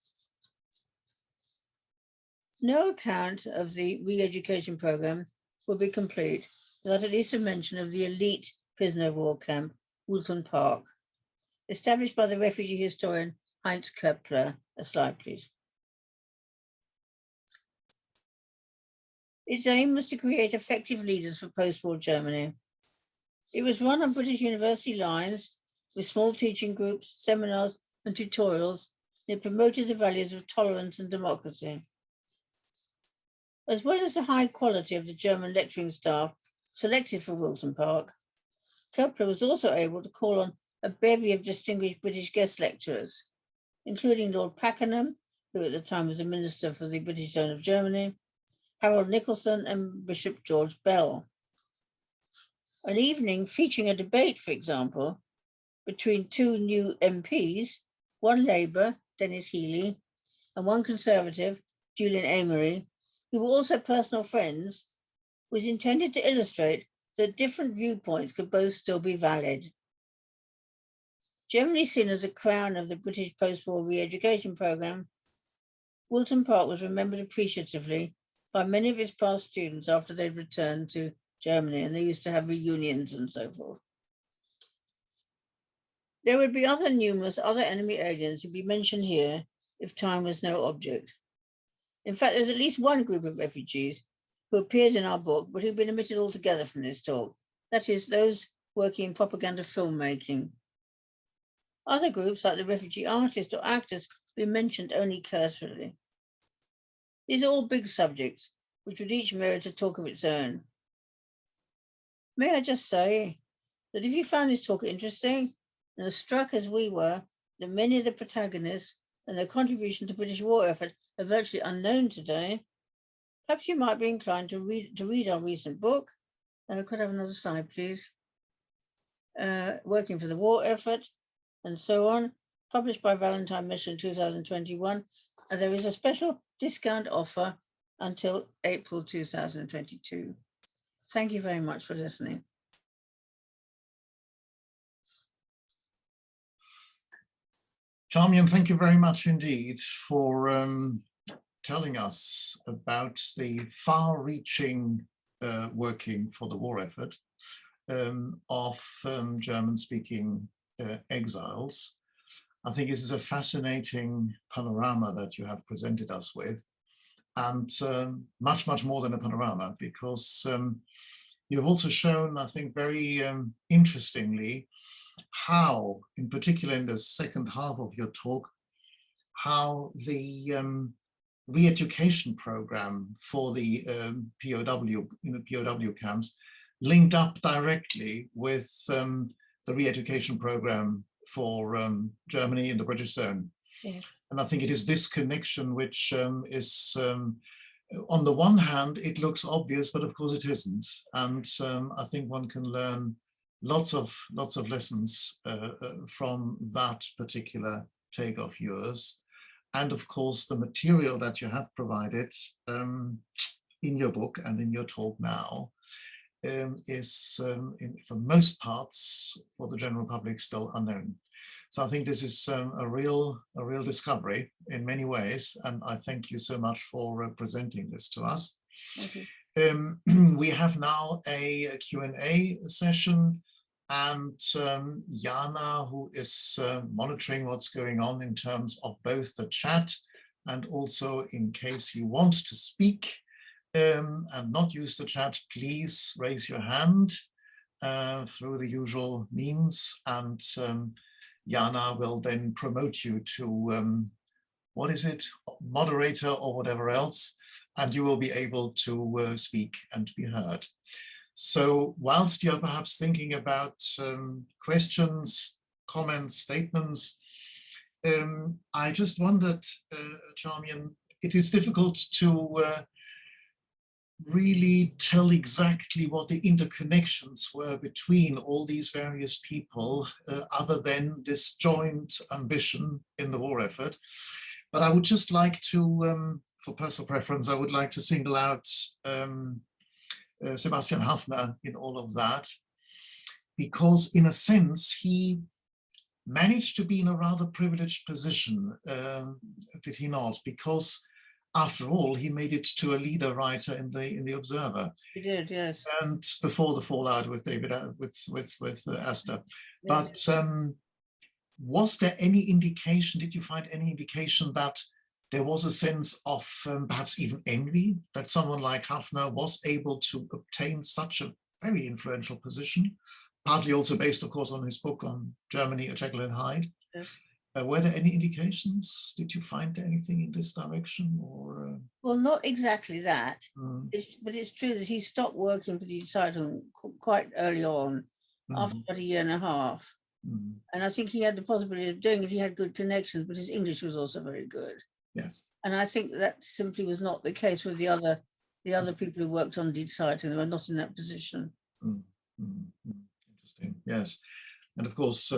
No account of the re-education program would be complete without at least a mention of the elite prisoner of war camp, Woolton Park, established by the refugee historian Heinz Köppler. A slide, please. Its aim was to create effective leaders for post-war Germany. It was run on British university lines with small teaching groups, seminars, and tutorials, and it promoted the values of tolerance and democracy. As well as the high quality of the German lecturing staff selected for Woolton Park, Köppler was also able to call on a bevy of distinguished British guest lecturers, including Lord Pakenham, who at the time was the Minister for the British Zone of Germany, Harold Nicholson, and Bishop George Bell. An evening featuring a debate, for example, between two new MPs, one Labour, Dennis Healey, and one Conservative, Julian Amery, who were also personal friends, was intended to illustrate that different viewpoints could both still be valid. Generally seen as a crown of the British post-war re-education programme, Woolton Park was remembered appreciatively by many of its past students after they'd returned to Germany, and they used to have reunions and so forth. There would be numerous other enemy aliens to be mentioned here if time was no object. In fact, there's at least one group of refugees who appears in our book, but who've been omitted altogether from this talk. That is, those working in propaganda filmmaking. Other groups, like the refugee artists or actors, have been mentioned only cursorily. These are all big subjects, which would each merit a talk of its own. May I just say that if you found this talk interesting and as struck as we were that many of the protagonists and their contribution to British war effort are virtually unknown today, perhaps you might be inclined to read our recent book. Could I have another slide, please? working for the war effort, and so on, published by Valentine Mission 2021. And there is a special discount offer until April 2022. Thank you very much for listening. Charmian, thank you very much indeed for telling us about the far-reaching working for the war effort of German-speaking exiles. I think this is a fascinating panorama that you have presented us with, and much, much more than a panorama, because you've also shown, I think, very interestingly, how, in particular in the second half of your talk, how the re-education program for the POW, in the POW camps, linked up directly with the re-education program for Germany in the British zone. Yes. And I think it is this connection which is, on the one hand, it looks obvious, but of course it isn't. And I think one can learn lots of lessons from that particular take of yours. And of course, the material that you have provided in your book and in your talk now is, for most parts, for the general public, still unknown. So I think this is a real discovery in many ways, and I thank you so much for presenting this to us. Thank you. We have now a Q&A session, and Jana, who is monitoring what's going on in terms of both the chat and also in case you want to speak and not use the chat, please raise your hand through the usual means, and Jana will then promote you to, what is it, moderator or whatever else, and you will be able to speak and be heard. So whilst you're perhaps thinking about questions, comments, statements, I just wondered, Charmian, it is difficult to really tell exactly what the interconnections were between all these various people, other than this joint ambition in the war effort. But I would just like to, for personal preference, I would like to single out Sebastian Haffner in all of that, because in a sense he managed to be in a rather privileged position, did he not? Because after all, he made it to a leader writer in the Observer. He did, yes. And before the fallout with David, with Astor. Yes. But was there any indication, did you find any indication that there was a sense of perhaps even envy that someone like Haffner was able to obtain such a very influential position, partly also based, of course, on his book on Germany, Jekyll and Hyde? Yes. Were there any indications? Did you find anything in this direction? Or well, not exactly that, but it's true that he stopped working for the Zeitung quite early on, after about a year and a half. And I think he had the possibility of doing it if he had good connections, but his English was also very good. Yes. And I think that simply was not the case with the other people who worked on Die Zeitung. They were not in that position. Interesting. Yes. And of course,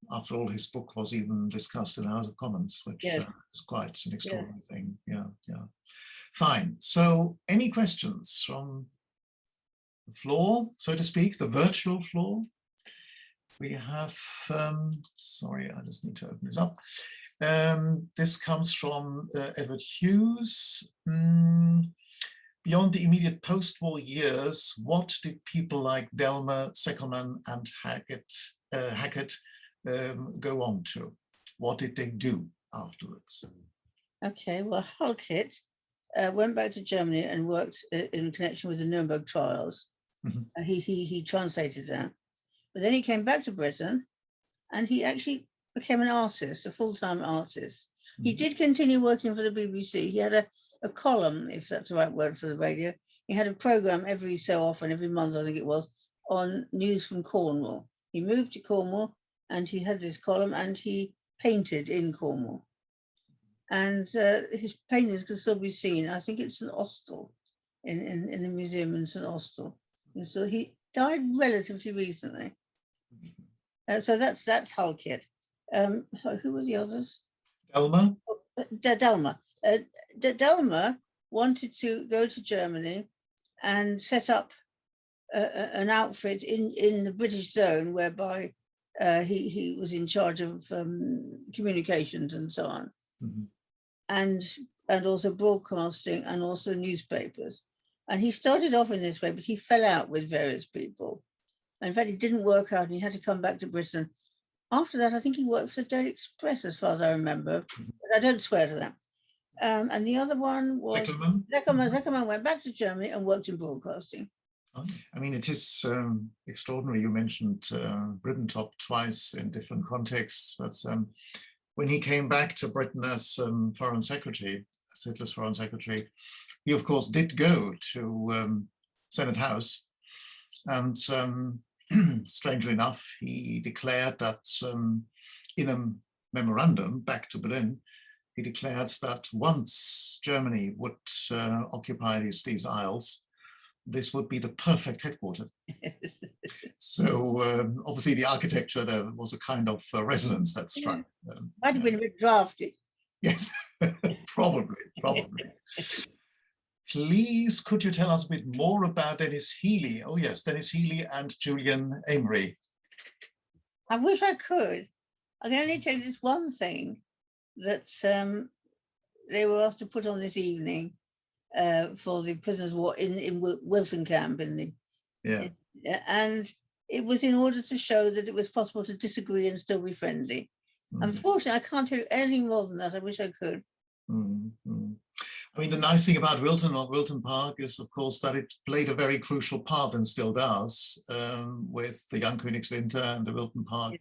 after all, his book was even discussed in the House of Commons, which is quite an extraordinary thing. Yeah, yeah. Fine. So any questions from the floor, so to speak, the virtual floor? We have, sorry, I just need to open this up. This comes from Edward Hughes. Beyond the immediate post-war years, what did people like Delmer, Seckelman, and Hackett go on to? What did they do afterwards? Okay, well, Hackett went back to Germany and worked in connection with the Nuremberg trials. He translated that. But then he came back to Britain and he actually became an artist, a full-time artist. He did continue working for the BBC. He had a column, if that's the right word for the radio. He had a program every so often, every month, I think it was, on news from Cornwall. He moved to Cornwall and he had this column and he painted in Cornwall. And his paintings can still be seen. I think it's St. Austell, in the museum in St. Austell. And so he died relatively recently. So that's Halkett. So who were the others? Delma? Delma. Delma wanted to go to Germany and set up an outfit in the British zone, whereby he was in charge of communications and so on, and also broadcasting and also newspapers. And he started off in this way, but he fell out with various people. In fact, it didn't work out, and he had to come back to Britain. After that, I think he worked for the Daily Express, as far as I remember. But I don't swear to that. And the other one was Zeckerman went back to Germany and worked in broadcasting. I mean, it is extraordinary. You mentioned Brittentop twice in different contexts, but when he came back to Britain as foreign secretary, as Hitler's foreign secretary, he of course did go to Senate House, and strangely enough, he declared that in a memorandum back to Berlin, he declared that once Germany would occupy these isles, this would be the perfect headquarters. So obviously the architecture, there was a kind of resonance that struck. Might have been a bit drafty. Yes, probably. Please, could you tell us a bit more about Dennis Healy? Oh yes, Dennis Healy and Julian Amory. I wish I could. I can only tell you this one thing, that they were asked to put on this evening for the prisoners of war in Wilton camp and it was in order to show that it was possible to disagree and still be friendly. Unfortunately, I can't tell you anything more than that. I wish I could. I mean, the nice thing about Wilton Park is, of course, that it played a very crucial part and still does with the Young Königswinter and the Wilton Park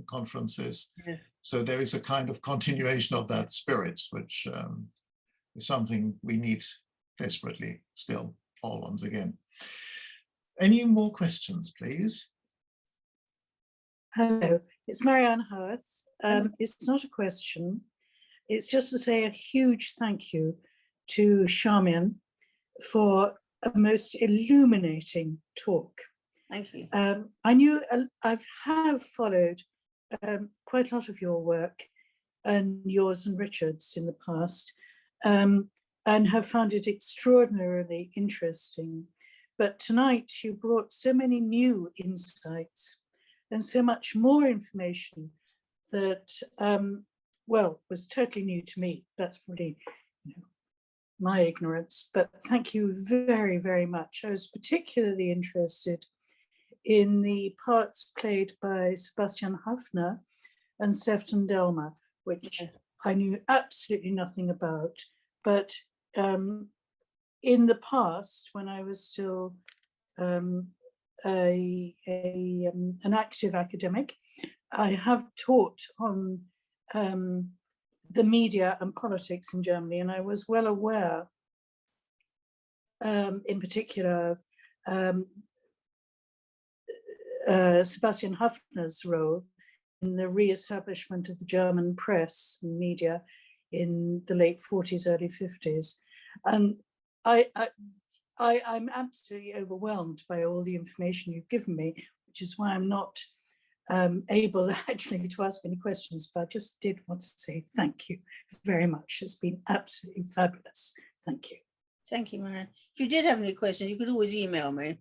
conferences. Yes. So there is a kind of continuation of that spirit, which is something we need desperately still, all once again. Any more questions, please? Hello, it's Marianne Howarth. It's not a question. It's just to say a huge thank you to Charmian for a most illuminating talk. Thank you. I have followed quite a lot of your work, and yours and Richard's in the past, and have found it extraordinarily interesting. But tonight you brought so many new insights and so much more information that, well, was totally new to me. That's probably, my ignorance, but thank you very, very much. I was particularly interested in the parts played by Sebastian Hafner and Sefton Delma, which I knew absolutely nothing about. But in the past, when I was still an active academic, I have taught on the media and politics in Germany, and I was well aware, in particular, Sebastian Hafner's role in the re-establishment of the German press and media in the late 40s, early 50s. And I'm absolutely overwhelmed by all the information you've given me, which is why I'm not able actually to ask any questions, but I just did want to say thank you very much. It's been absolutely fabulous. Thank you. Thank you, Marianne. If you did have any questions, you could always email me.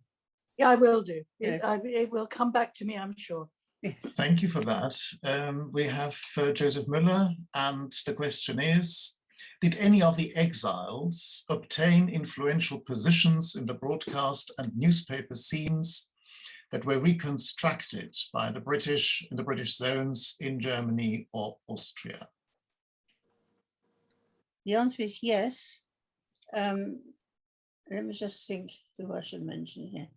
Yeah, I will do. Yes. It will come back to me, I'm sure. Thank you for that. We have Joseph Müller, and the question is, did any of the exiles obtain influential positions in the broadcast and newspaper scenes that were reconstructed by the British in the British zones in Germany or Austria? The answer is yes. Let me just think who I should mention here.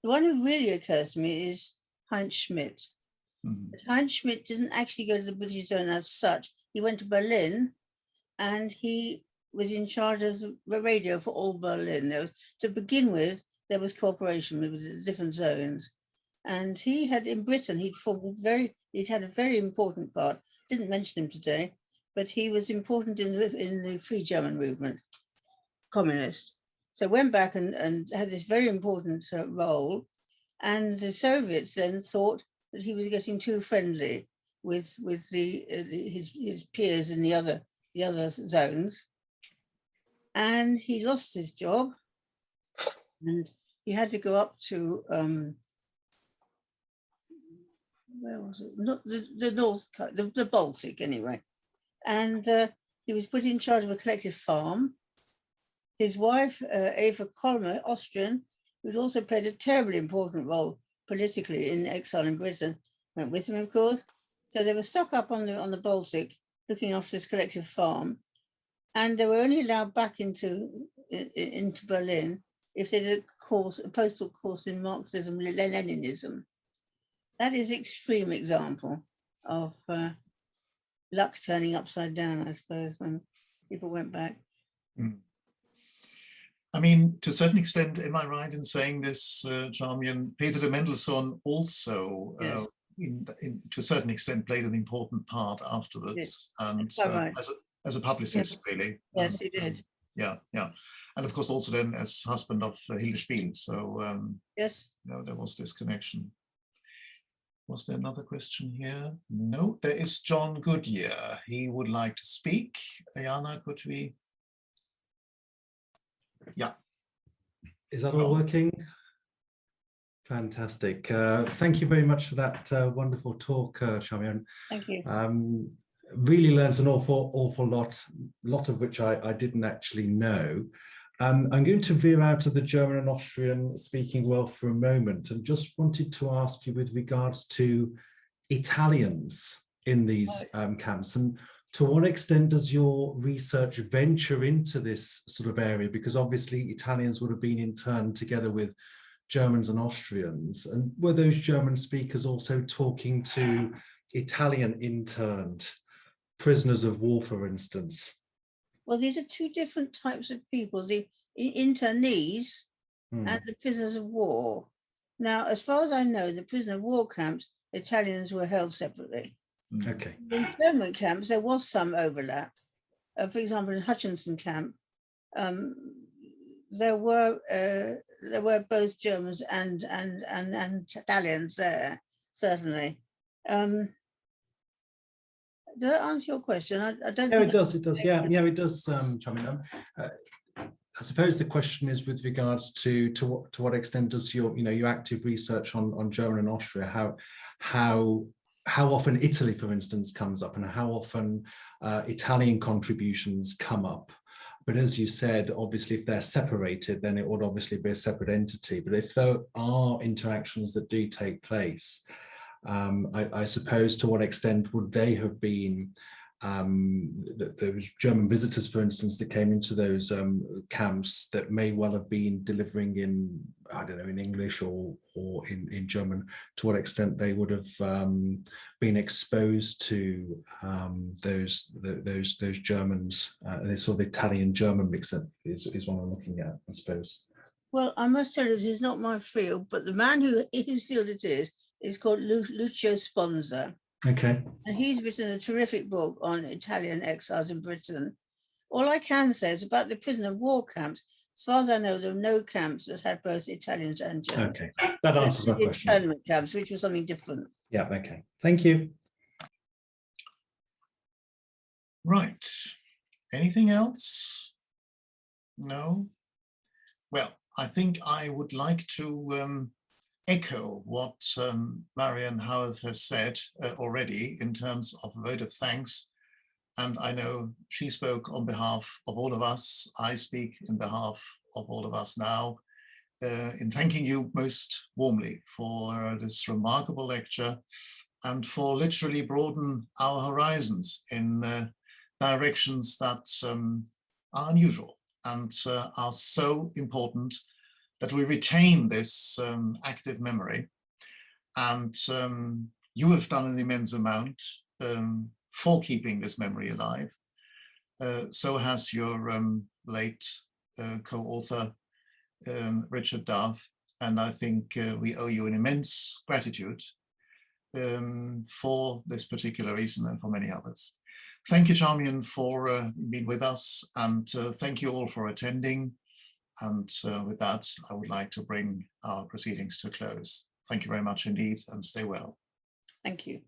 The one who really occurs to me is Heinz Schmidt. But Heinz Schmidt didn't actually go to the British zone as such. He went to Berlin, and he was in charge of the radio for all Berlin. To begin with, there was cooperation with the different zones. And he had, in Britain, he'd had a very important part. Didn't mention him today, but he was important in the Free German movement, communist. So went back and had this very important role. And the Soviets then thought that he was getting too friendly with his peers in the other zones, and he lost his job, and he had to go up to where was it? Not the North, the Baltic anyway, and he was put in charge of a collective farm. His wife, Eva Kolmer, Austrian, who'd also played a terribly important role politically in exile in Britain, went with him, of course. So they were stuck up on the Baltic, looking after this collective farm, and they were only allowed back into Berlin if they did a postal course in Marxism, Leninism. That is an extreme example of luck turning upside down, I suppose, when people went back. Mm. I mean, to a certain extent, am I right in saying this, Charmian? Peter de Mendelssohn also, Yes. to a certain extent, played an important part afterwards, Yes. and Right. as a publicist, really. Yes, he did. Yeah, and of course also then as husband of Hilde Spiel. So yes, there was this connection. Was there another question here? No, there is John Goodyear. He would like to speak. Ayana, could we? Yeah. Is that all working? Fantastic. Thank you very much for that wonderful talk, Charmian. thank you. Really learned an awful lot of which I didn't actually know. I'm going to veer out of the German and Austrian speaking world for a moment, and just wanted to ask you with regards to Italians in these camps, and to what extent does your research venture into this sort of area? Because obviously Italians would have been interned together with Germans and Austrians, and were those German speakers also talking to Italian interned prisoners of war, for instance? Well, these are two different types of people, the internees and the prisoners of war. Now, as far as I know, the prisoner of war camps, Italians were held separately. Okay. In internment camps, there was some overlap. For example, in Hutchinson camp, there were both Germans and Italians there, certainly. Does that answer your question? I don't. No, it does. It does. Yeah, it does. Charmian. I suppose the question is with regards to what extent does your active research on German and Austria, how often Italy, for instance, comes up, and how often Italian contributions come up. But as you said, obviously, if they're separated, then it would obviously be a separate entity. But if there are interactions that do take place, I suppose to what extent would they have been those German visitors, for instance, that came into those camps that may well have been delivering in, I don't know, in English or in German, to what extent they would have been exposed to those Germans, this sort of Italian-German mix-up is what I'm looking at, I suppose. Well, I must tell you, this is not my field, but the man whose field it is called Lucio Sponza. Okay. And he's written a terrific book on Italian exiles in Britain. All I can say is about the prisoner of war camps. As far as I know, there are no camps that had both Italians and Germans. Okay, that answers my question. Internment camps, which was something different. Yeah, okay. Thank you. Right. Anything else? No? Well, I think I would like to echo what Marianne Howarth has said already in terms of a vote of thanks. And I know she spoke on behalf of all of us. I speak in behalf of all of us now in thanking you most warmly for this remarkable lecture and for literally broaden our horizons in directions that are unusual and are so important that we retain this active memory. And you have done an immense amount for keeping this memory alive. So has your late co-author, Richard Dove. And I think we owe you an immense gratitude for this particular reason and for many others. Thank you, Charmian, for being with us, and thank you all for attending. And with that, I would like to bring our proceedings to a close. Thank you very much indeed, and stay well. Thank you.